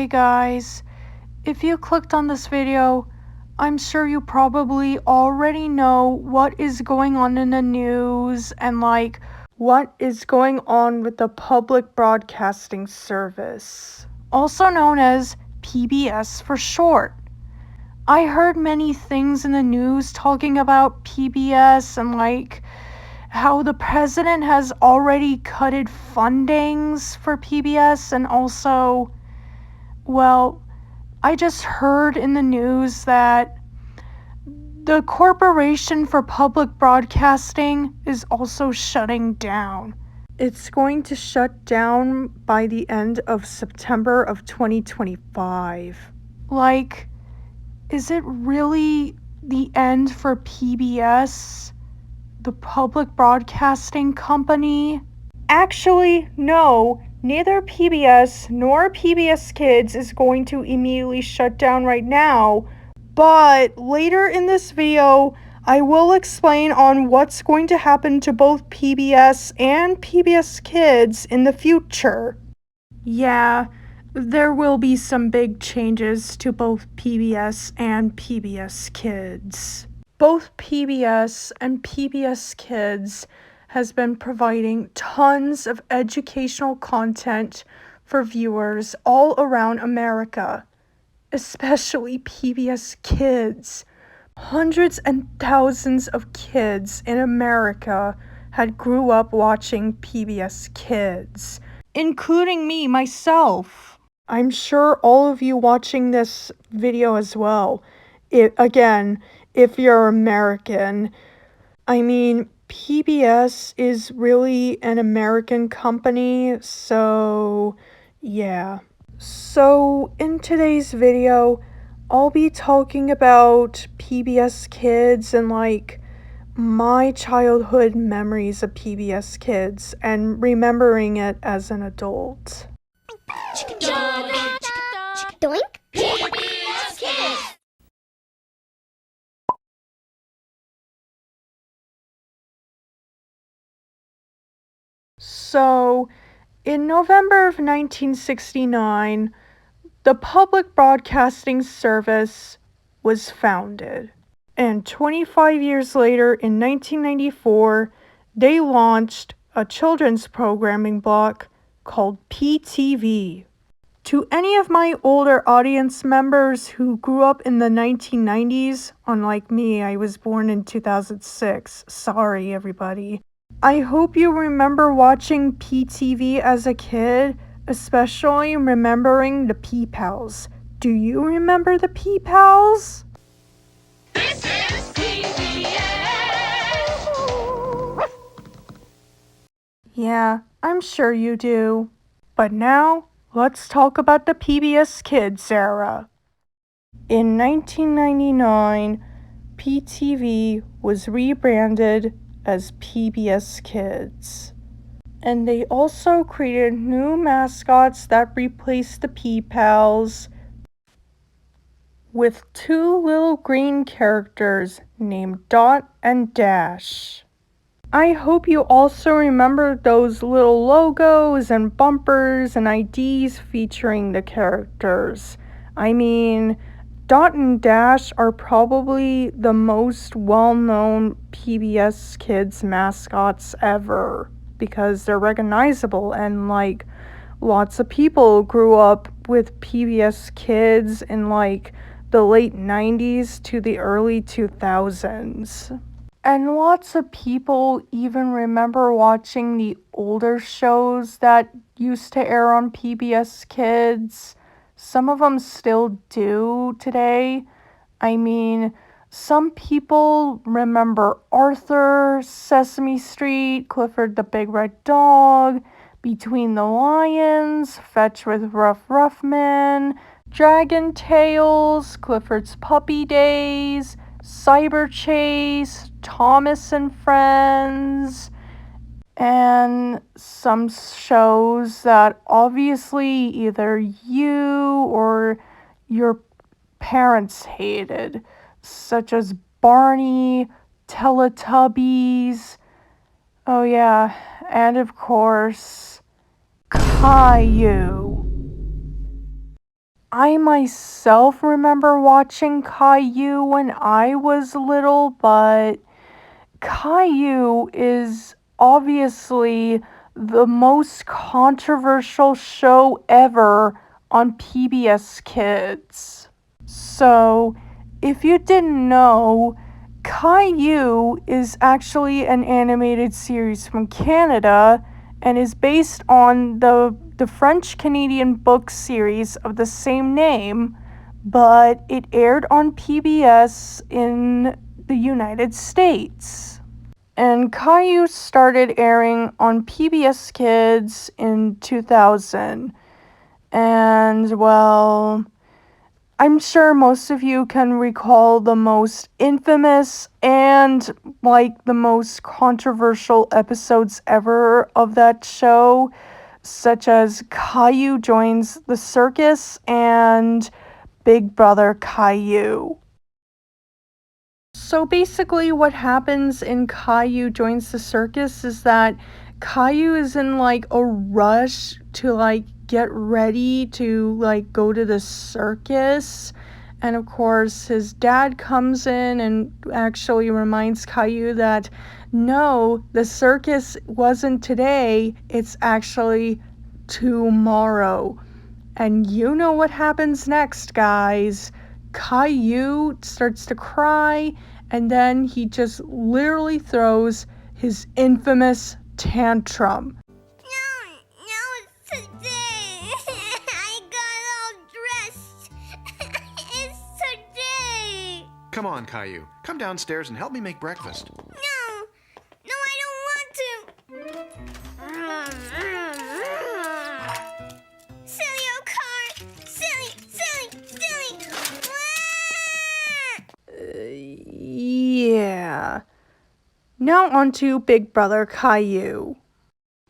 Okay guys, if you clicked on this video, I'm sure you probably already know what is going on in the news and what is going on with the public broadcasting service, also known as PBS for short. I heard many things in the news talking about PBS and how the president has already cutted fundings for PBS, and also, well, I just heard in the news that the Corporation for Public Broadcasting is also shutting down. It's going to shut down by the end of September of 2025. Is it really the end for PBS? The public broadcasting company? Actually, no. Neither PBS nor PBS Kids is going to immediately shut down right now, but later in this video, I will explain on what's going to happen to both PBS and PBS Kids in the future. Yeah, there will be some big changes to both PBS and PBS Kids. Both PBS and PBS Kids has been providing tons of educational content for viewers all around America, especially PBS Kids. Hundreds and thousands of kids in America had grew up watching PBS Kids, including me myself. I'm sure all of you watching this video as well. If you're American. I mean, PBS is really an American company, so yeah. So in today's video, I'll be talking about PBS Kids and my childhood memories of PBS Kids and remembering it as an adult. Doink. PBS Kids! So, in November of 1969, the Public Broadcasting Service was founded. And 25 years later, in 1994, they launched a children's programming block called PTV. To any of my older audience members who grew up in the 1990s, unlike me, I was born in 2006. Sorry, everybody. I hope you remember watching PTV as a kid, especially remembering the P-Pals. Do you remember the P-Pals? This is PBS! Yeah, I'm sure you do. But now, let's talk about the PBS Kids era. In 1999, PTV was rebranded as PBS Kids. And they also created new mascots that replaced the P-Pals with two little green characters named Dot and Dash. I hope you also remember those little logos and bumpers and IDs featuring the characters. I mean, Dot and Dash are probably the most well-known PBS Kids mascots ever because they're recognizable, and lots of people grew up with PBS Kids in the late 90s to the early 2000s. And lots of people even remember watching the older shows that used to air on PBS Kids. Some of them still do today. I mean, some people remember Arthur, Sesame Street, Clifford the Big Red Dog, Between the Lions, Fetch with Rough Ruffman, Dragon Tales, Clifford's Puppy Days, Cyber Chase, Thomas and Friends, and some shows that obviously either you or your parents hated, such as Barney, Teletubbies, oh yeah, and of course, Caillou. I myself remember watching Caillou when I was little, but Caillou is obviously the most controversial show ever on PBS Kids. So, if you didn't know, Caillou is actually an animated series from Canada and is based on the French Canadian book series of the same name, but it aired on PBS in the United States. And Caillou started airing on PBS Kids in 2000. And, well, I'm sure most of you can recall the most infamous and, like, the most controversial episodes ever of that show, such as Caillou Joins the Circus and Big Brother Caillou. So basically, what happens in Caillou Joins the Circus is that Caillou is in like a rush to like get ready to like go to the circus. And of course, his dad comes in and actually reminds Caillou that no, the circus wasn't today, it's actually tomorrow. And you know what happens next, guys. Caillou starts to cry, and then he just literally throws his infamous tantrum. No, it's today. I got all dressed. It's today. Come on, Caillou. Come downstairs and help me make breakfast. No, I don't want to. Silly old car. Silly. Yeah. Now on to Big Brother Caillou.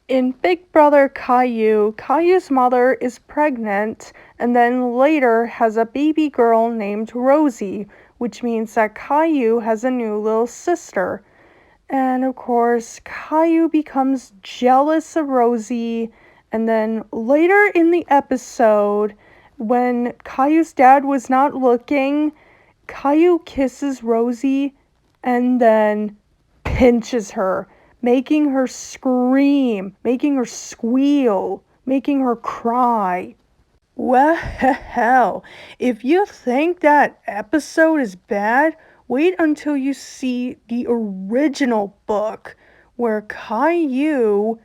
In Big Brother Caillou, Caillou's mother is pregnant and then later has a baby girl named Rosie, which means that Caillou has a new little sister. And of course, Caillou becomes jealous of Rosie, and then later in the episode, when Caillou's dad was not looking, Caillou kisses Rosie and then pinches her, making her scream, making her squeal, making her cry. Well, if you think that episode is bad, wait until you see the original book where Caillou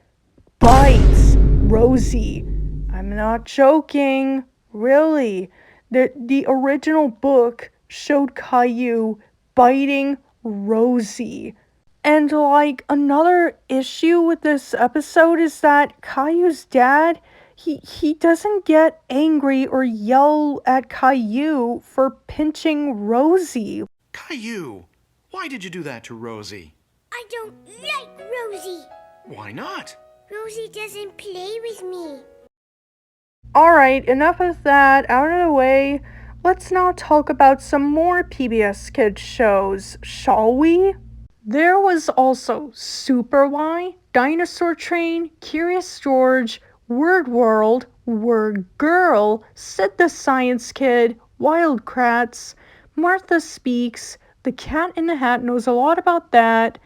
bites Rosie. I'm not joking, really. The original book showed Caillou biting Rosie. And like another issue with this episode is that Caillou's dad, he doesn't get angry or yell at Caillou for pinching Rosie. Caillou, why did you do that to Rosie? I don't like Rosie. Why not? Rosie doesn't play with me. Alright, enough of that out of the way. Let's now talk about some more PBS Kids shows, shall we? There was also Super Y, Dinosaur Train, Curious George, Word World, Word Girl, Sid the Science Kid, Wild Kratts, Martha Speaks, The Cat in the Hat Knows a Lot About That,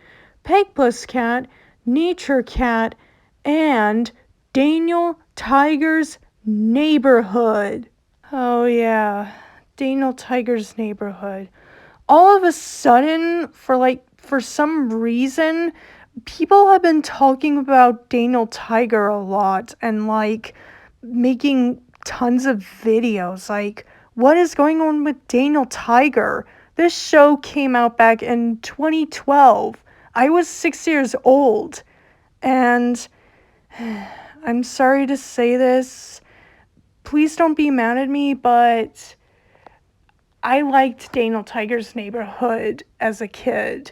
Peg Puss Cat, Nature Cat, and Daniel Tiger's Neighborhood. Oh yeah, Daniel Tiger's Neighborhood. All of a sudden, for some reason, people have been talking about Daniel Tiger a lot and like making tons of videos. Like, what is going on with Daniel Tiger? This show came out back in 2012. I was 6 years old. And I'm sorry to say this. Please don't be mad at me, but I liked Daniel Tiger's Neighborhood as a kid.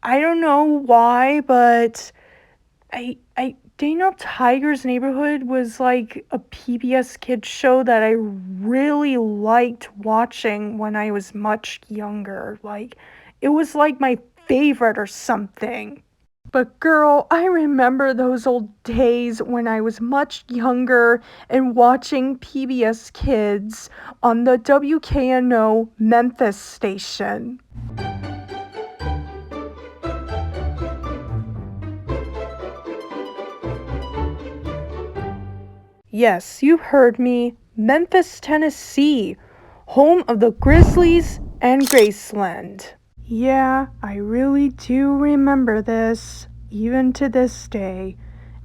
I don't know why, but Daniel Tiger's Neighborhood was like a PBS Kids show that I really liked watching when I was much younger. Like, it was like my favorite or something. But girl, I remember those old days when I was much younger and watching PBS Kids on the WKNO Memphis station. Yes, you heard me. Memphis, Tennessee, home of the Grizzlies and Graceland. Yeah, I really do remember this, even to this day.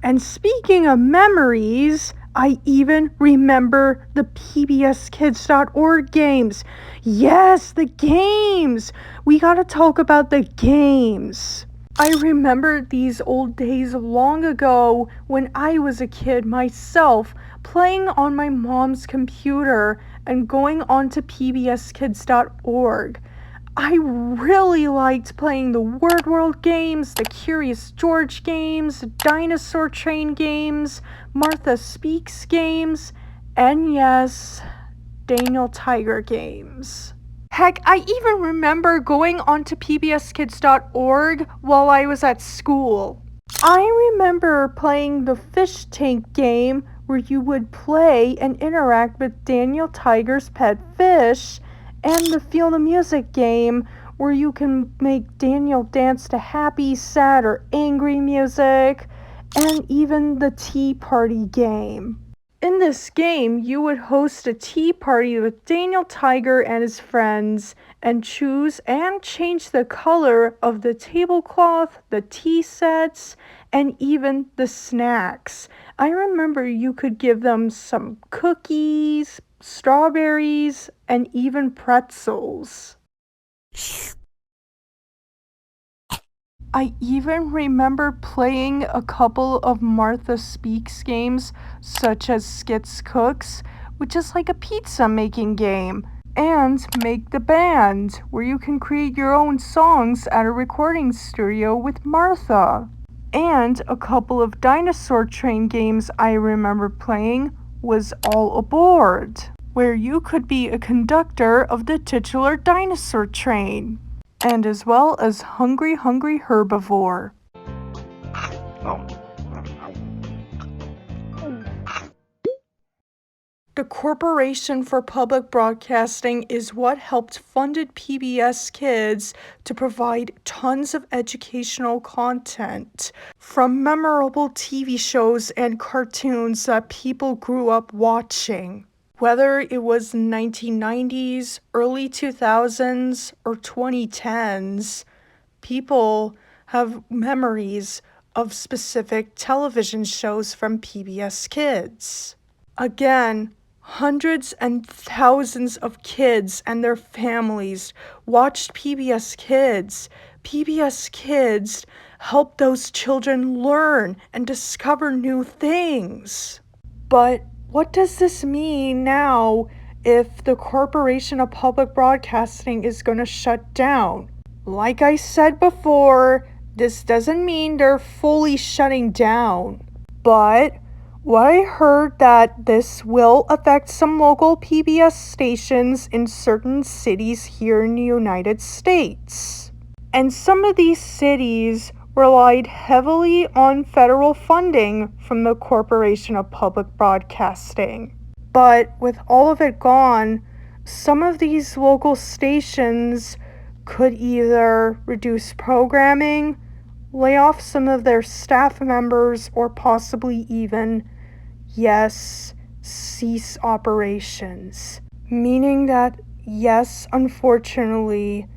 And speaking of memories, I even remember the PBSKids.org games. Yes, the games! We gotta talk about the games. I remember these old days long ago when I was a kid myself, playing on my mom's computer and going on to PBSKids.org. I really liked playing the Word World games, the Curious George games, Dinosaur Train games, Martha Speaks games, and yes, Daniel Tiger games. Heck, I even remember going onto pbskids.org while I was at school. I remember playing the fish tank game where you would play and interact with Daniel Tiger's pet fish, and the Feel the Music game where you can make Daniel dance to happy, sad, or angry music, and even the Tea Party game. In this game, you would host a tea party with Daniel Tiger and his friends and choose and change the color of the tablecloth, the tea sets, and even the snacks. I remember you could give them some cookies, strawberries, and even pretzels. I even remember playing a couple of Martha Speaks games, such as Skits Cooks, which is like a pizza making game, and Make the Band, where you can create your own songs at a recording studio with Martha. And a couple of Dinosaur Train games I remember playing was All Aboard, where you could be a conductor of the titular dinosaur train, and as well as Hungry Hungry Herbivore. The Corporation for Public Broadcasting is what helped funded PBS Kids to provide tons of educational content, from memorable TV shows and cartoons that people grew up watching. Whether it was 1990s, early 2000s, or 2010s, people have memories of specific television shows from PBS Kids. Again, hundreds and thousands of kids and their families watched PBS Kids. PBS Kids helped those children learn and discover new things. But what does this mean now if the Corporation of Public Broadcasting is going to shut down? Like I said before, this doesn't mean they're fully shutting down. But what I heard that this will affect some local PBS stations in certain cities here in the United States. And some of these cities relied heavily on federal funding from the Corporation of Public Broadcasting. But with all of it gone, some of these local stations could either reduce programming, lay off some of their staff members, or possibly even, yes, cease operations. Meaning that, yes, unfortunately,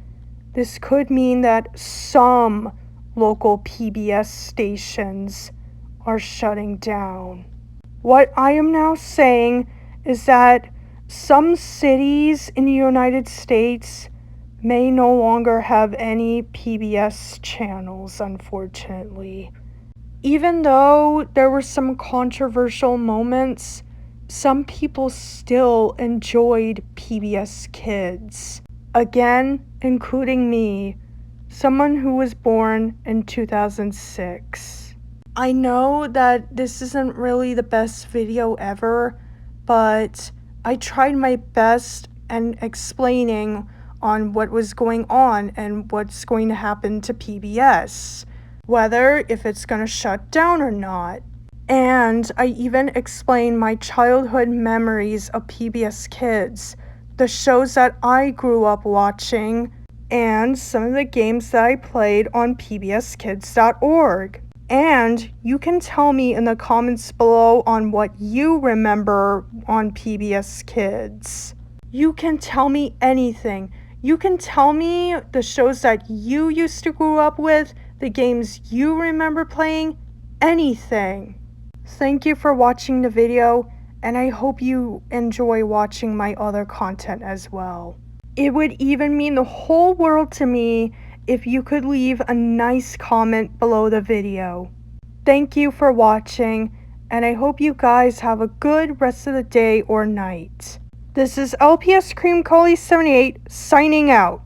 this could mean that some local PBS stations are shutting down. What I am now saying is that some cities in the United States may no longer have any PBS channels, unfortunately. Even though there were some controversial moments, some people still enjoyed PBS Kids. Again, including me, someone who was born in 2006. I know that this isn't really the best video ever, but I tried my best in explaining on what was going on and what's going to happen to PBS. whether if it's gonna shut down or not. And I even explain my childhood memories of PBS Kids, the shows that I grew up watching, and some of the games that I played on pbskids.org. And you can tell me in the comments below on what you remember on PBS Kids. You can tell me anything. You can tell me the shows that you used to grow up with, the games you remember playing, anything. Thank you for watching the video, and I hope you enjoy watching my other content as well. It would even mean the whole world to me if you could leave a nice comment below the video. Thank you for watching, and I hope you guys have a good rest of the day or night. This is LPS Cream Collie 78 signing out.